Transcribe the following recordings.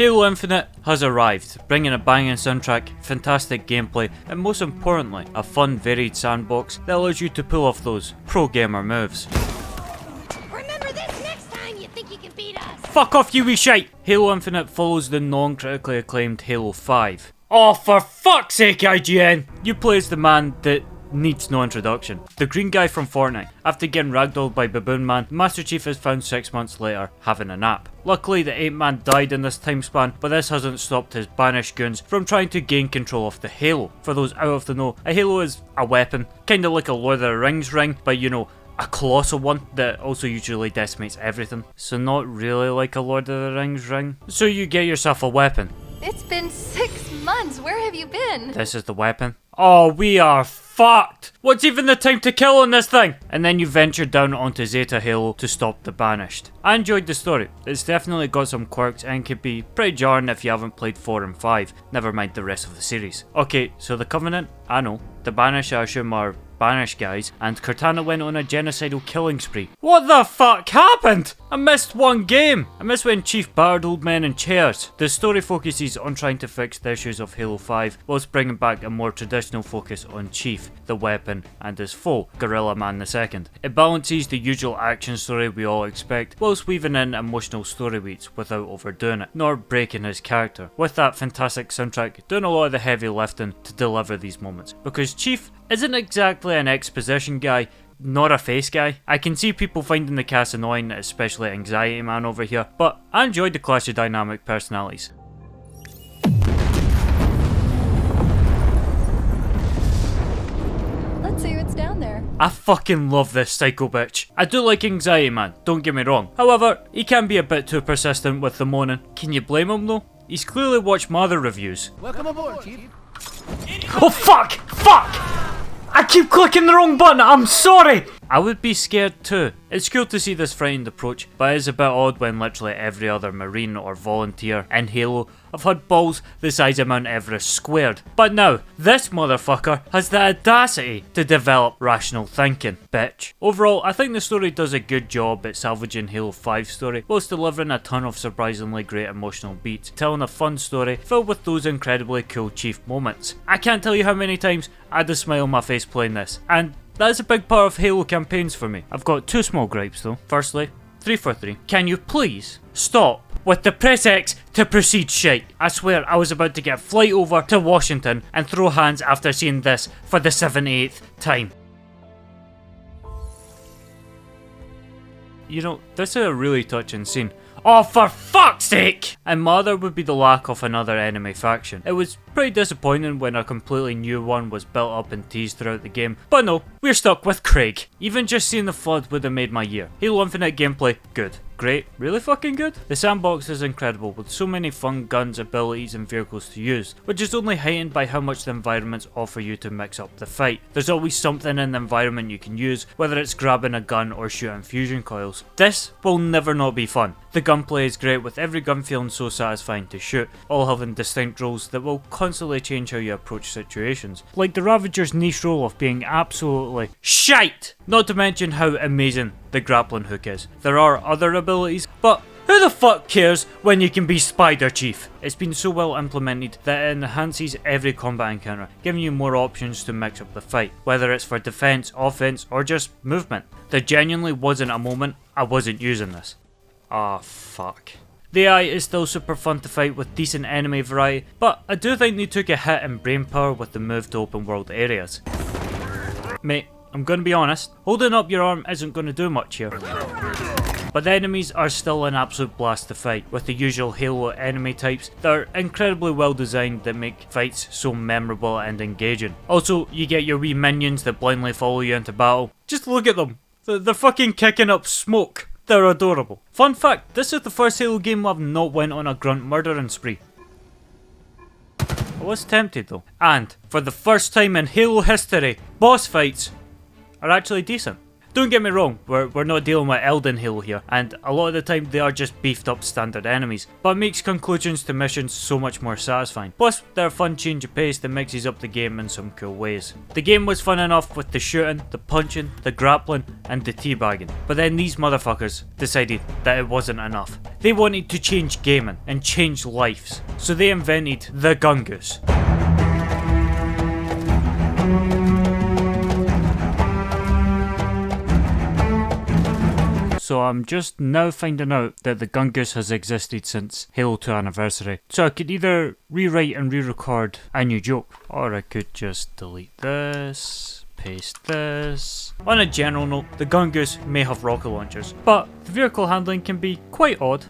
Halo Infinite has arrived, bringing a banging soundtrack, fantastic gameplay, and most importantly, a fun varied sandbox that allows you to pull off those pro gamer moves. Remember this next time you think you can beat us. Fuck off, you wee shite! Halo Infinite follows the non-critically acclaimed Halo 5. Oh, for fuck's sake, IGN! You play as the man that needs no introduction. The green guy from Fortnite. After getting ragdolled by Baboon Man, Master Chief is found 6 months later, having a nap. Luckily, the ape man died in this time span, but this hasn't stopped his banished goons from trying to gain control of the Halo. For those out of the know, a Halo is a weapon, kinda like a Lord of the Rings ring, but you know, a colossal one that also usually decimates everything. So not really like a Lord of the Rings ring. So you get yourself a weapon. It's been 6 months. Where have you been? This is the weapon. Oh, we are fucked! What's even the time to kill on this thing? And then you venture down onto Zeta Halo to stop the banished. I enjoyed the story. It's definitely got some quirks and can be pretty jarring if you haven't played 4 and 5, never mind the rest of the series. Okay, so the Covenant, I know. The banished, I assume, are banished guys, and Cortana went on a genocidal killing spree. What the fuck happened? I missed one game. I missed when Chief battered old men in chairs. The story focuses on trying to fix the issues of Halo 5, whilst bringing back a more traditional focus on Chief, the weapon, and his foe, Gorilla Man II. It balances the usual action story we all expect, whilst weaving in emotional story beats without overdoing it, nor breaking his character. With that fantastic soundtrack doing a lot of the heavy lifting to deliver these moments, because Chief isn't exactly an exposition guy, not a face guy. I can see people finding the cast annoying, especially Anxiety Man over here, but I enjoyed the clash of dynamic personalities. Let's see what's down there. I fucking love this psycho bitch. I do like Anxiety Man, don't get me wrong. However, he can be a bit too persistent with the moaning. Can you blame him though? He's clearly watched my other reviews. Welcome aboard, Chief. Oh fuck! Fuck! I keep clicking the wrong button, I'm sorry! I would be scared too. It's cool to see this frightened approach, but it is a bit odd when literally every other Marine or volunteer in Halo have had balls the size of Mount Everest squared. But now, this motherfucker has the audacity to develop rational thinking, bitch. Overall, I think the story does a good job at salvaging Halo 5's story, whilst delivering a ton of surprisingly great emotional beats, telling a fun story filled with those incredibly cool Chief moments. I can't tell you how many times I had a smile on my face playing this, and that's a big part of Halo campaigns for me. I've got 2 small gripes though. Firstly, 343. Can you please stop with the press X to proceed shite? I swear I was about to get a flight over to Washington and throw hands after seeing this for the 78th time. You know, this is a really touching scene. Oh, for fuck's sake! And my other would be the lack of another enemy faction. It was pretty disappointing when a completely new one was built up and teased throughout the game, but no, we're stuck with Craig. Even just seeing the flood would have made my year. Halo Infinite gameplay, good. Great, really fucking good. The sandbox is incredible with so many fun guns, abilities and vehicles to use, which is only heightened by how much the environments offer you to mix up the fight. There's always something in the environment you can use, whether it's grabbing a gun or shooting fusion coils. This will never not be fun. The gunplay is great with every gun feeling so satisfying to shoot, all having distinct roles that will constantly change how you approach situations. Like the Ravager's niche role of being absolutely shite! Not to mention how amazing the grappling hook is. There are other abilities, but who the fuck cares when you can be Spider Chief? It's been so well implemented that it enhances every combat encounter, giving you more options to mix up the fight, whether it's for defense, offense, or just movement. There genuinely wasn't a moment I wasn't using this. Ah, fuck. The AI is still super fun to fight with decent enemy variety, but I do think they took a hit in brain power with the move to open world areas. Mate, I'm gonna be honest, holding up your arm isn't gonna do much here. But the enemies are still an absolute blast to fight, with the usual Halo enemy types that are incredibly well designed that make fights so memorable and engaging. Also, you get your wee minions that blindly follow you into battle. Just look at them, they're fucking kicking up smoke. They're adorable. Fun fact, this is the first Halo game I've not went on a grunt murdering spree. I was tempted though. And, for the first time in Halo history, boss fights are actually decent. Don't get me wrong, we're not dealing with Elden Halo here, and a lot of the time they are just beefed up standard enemies, but it makes conclusions to missions so much more satisfying. Plus, they're a fun change of pace that mixes up the game in some cool ways. The game was fun enough with the shooting, the punching, the grappling, and the teabagging, but then these motherfuckers decided that it wasn't enough. They wanted to change gaming and change lives, so they invented the Gungoose. So I'm just now finding out that the Gungoose has existed since Halo 2 Anniversary. So I could either rewrite and re-record a new joke, or I could just delete this, paste this. On a general note, the Gungoose may have rocket launchers, but the vehicle handling can be quite odd.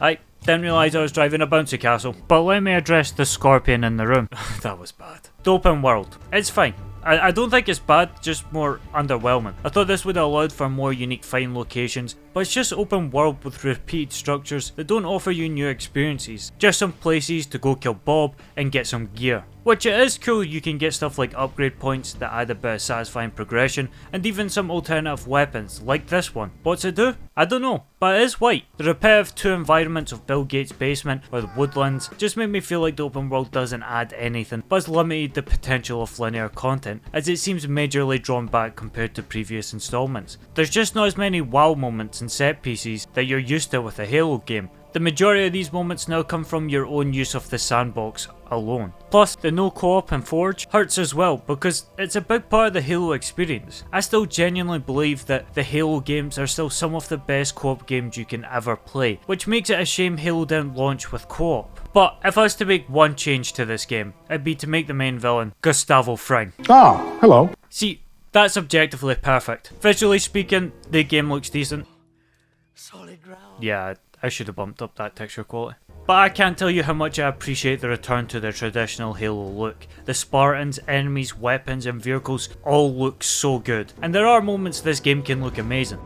I didn't realise I was driving a bouncy castle, but let me address the scorpion in the room. That was bad. The open world, it's fine. I don't think it's bad, just more underwhelming. I thought this would have allowed for more unique fine locations, but it's just open world with repeated structures that don't offer you new experiences. Just some places to go kill Bob and get some gear. Which it is cool, you can get stuff like upgrade points that add a bit of satisfying progression, and even some alternative weapons, like this one. What's it do? I don't know, but it is white. The repetitive 2 environments of Bill Gates' basement or the woodlands just make me feel like the open world doesn't add anything, but has limited the potential of linear content, as it seems majorly drawn back compared to previous installments. There's just not as many wow moments and set pieces that you're used to with a Halo game. The majority of these moments now come from your own use of the sandbox alone. Plus, the no co-op and Forge hurts as well because it's a big part of the Halo experience. I still genuinely believe that the Halo games are still some of the best co-op games you can ever play, which makes it a shame Halo didn't launch with co-op. But if I was to make one change to this game, it'd be to make the main villain Gustavo Fring. Ah, hello. See, that's objectively perfect. Visually speaking, the game looks decent. Solid ground. Yeah, I should have bumped up that texture quality. But I can't tell you how much I appreciate the return to the traditional Halo look. The Spartans, enemies, weapons and vehicles all look so good. And there are moments this game can look amazing.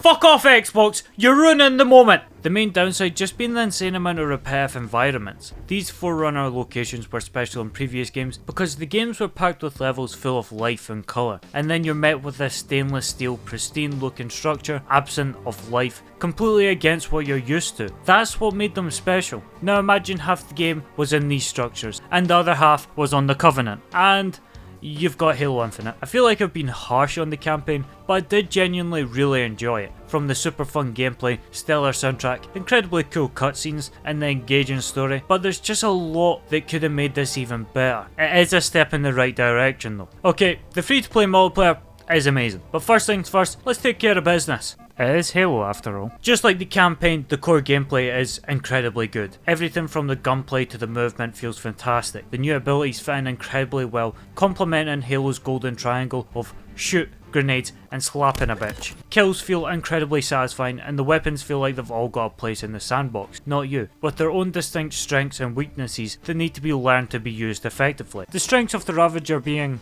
Fuck off Xbox, you're ruining the moment! The main downside just being the insane amount of repetitive environments. These Forerunner locations were special in previous games because the games were packed with levels full of life and colour, and then you're met with this stainless steel pristine looking structure absent of life, completely against what you're used to. That's what made them special. Now imagine half the game was in these structures and the other half was on the Covenant, and you've got Halo Infinite. I feel like I've been harsh on the campaign, but I did genuinely really enjoy it. From the super fun gameplay, stellar soundtrack, incredibly cool cutscenes, and the engaging story, but there's just a lot that could have made this even better. It is a step in the right direction though. Okay, the free-to-play multiplayer is amazing, but first things first, let's take care of business. It is Halo after all. Just like the campaign, the core gameplay is incredibly good. Everything from the gunplay to the movement feels fantastic. The new abilities fit in incredibly well, complementing Halo's golden triangle of shoot, grenades and slapping a bitch. Kills feel incredibly satisfying and the weapons feel like they've all got a place in the sandbox, not you, with their own distinct strengths and weaknesses that need to be learned to be used effectively. The strengths of the Ravager being...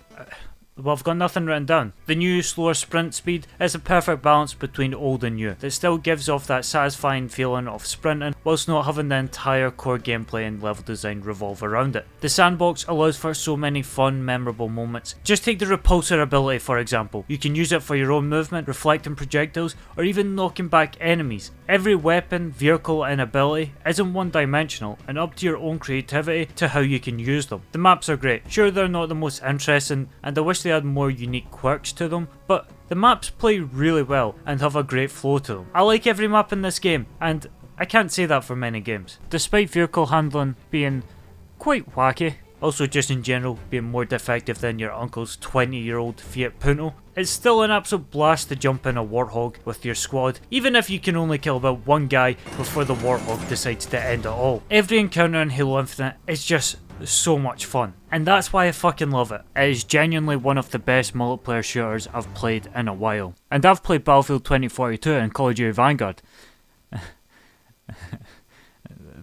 well, I've got nothing written down. The new slower sprint speed is a perfect balance between old and new that still gives off that satisfying feeling of sprinting whilst not having the entire core gameplay and level design revolve around it. The sandbox allows for so many fun, memorable moments. Just take the repulsor ability for example. You can use it for your own movement, reflecting projectiles, or even knocking back enemies. Every weapon, vehicle and ability isn't one dimensional and up to your own creativity to how you can use them. The maps are great. Sure, they're not the most interesting and I wish they had more unique quirks to them, but the maps play really well and have a great flow to them. I like every map in this game, and I can't say that for many games. Despite vehicle handling being quite wacky, also just in general being more defective than your uncle's 20-year-old Fiat Punto, it's still an absolute blast to jump in a Warthog with your squad, even if you can only kill about one guy before the Warthog decides to end it all. Every encounter in Halo Infinite is just so much fun, and that's why I fucking love it. It is genuinely one of the best multiplayer shooters I've played in a while. And I've played Battlefield 2042 and Call of Duty Vanguard.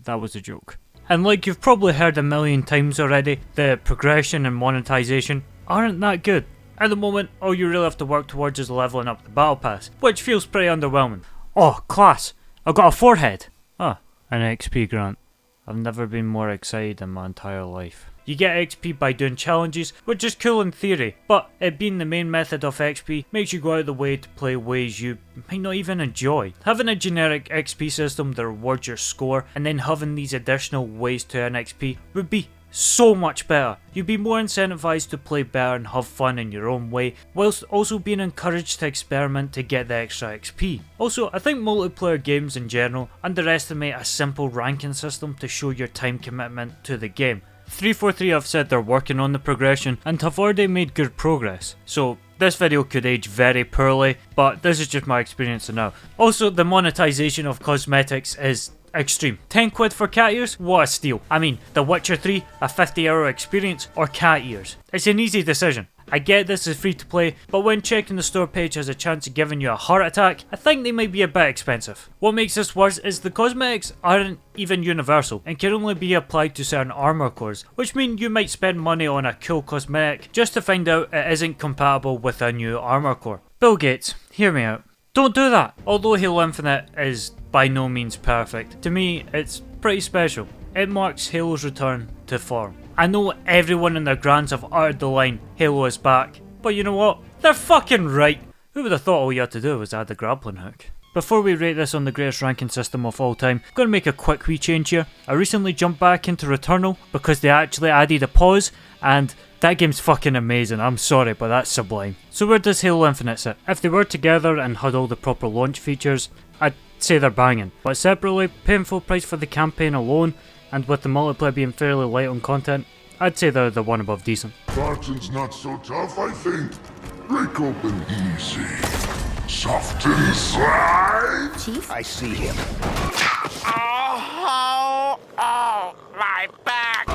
That was a joke. And like you've probably heard a million times already, the progression and monetization aren't that good. At the moment, all you really have to work towards is leveling up the battle pass, which feels pretty underwhelming. Oh, class! I've got a forehead! Ah, an XP grant. I've never been more excited in my entire life. You get XP by doing challenges, which is cool in theory, but it being the main method of XP makes you go out of the way to play ways you might not even enjoy. Having a generic XP system that rewards your score and then having these additional ways to earn XP would be so much better. You'd be more incentivized to play better and have fun in your own way, whilst also being encouraged to experiment to get the extra XP. Also, I think multiplayer games in general underestimate a simple ranking system to show your time commitment to the game. 343 have said they're working on the progression and have already made good progress, so this video could age very poorly, but this is just my experience now. Also, the monetization of cosmetics is extreme. 10 quid for cat ears? What a steal. I mean, The Witcher 3, a 50-hour experience, or cat ears? It's an easy decision. I get this is free to play, but when checking the store page has a chance of giving you a heart attack, I think they might be a bit expensive. What makes this worse is the cosmetics aren't even universal and can only be applied to certain armor cores, which mean you might spend money on a cool cosmetic just to find out it isn't compatible with a new armor core. Bill Gates, hear me out. Don't do that! Although Halo Infinite is by no means perfect, to me it's pretty special. It marks Halo's return to form. I know everyone and their grands have uttered the line, Halo is back, but you know what? They're fucking right! Who would have thought all you had to do was add the grappling hook? Before we rate this on the greatest ranking system of all time, I'm going to make a quick wee change here. I recently jumped back into Returnal because they actually added a pause, and that game's fucking amazing. I'm sorry, but that's sublime. So where does Halo Infinite sit? If they were together and had all the proper launch features, I'd say they're banging. But separately, paying full price for the campaign alone, and with the multiplayer being fairly light on content, I'd say they're the one above decent. Barton's not so tough, I think. Break open easy. Soft inside. Chief? I see him. Oh, my back!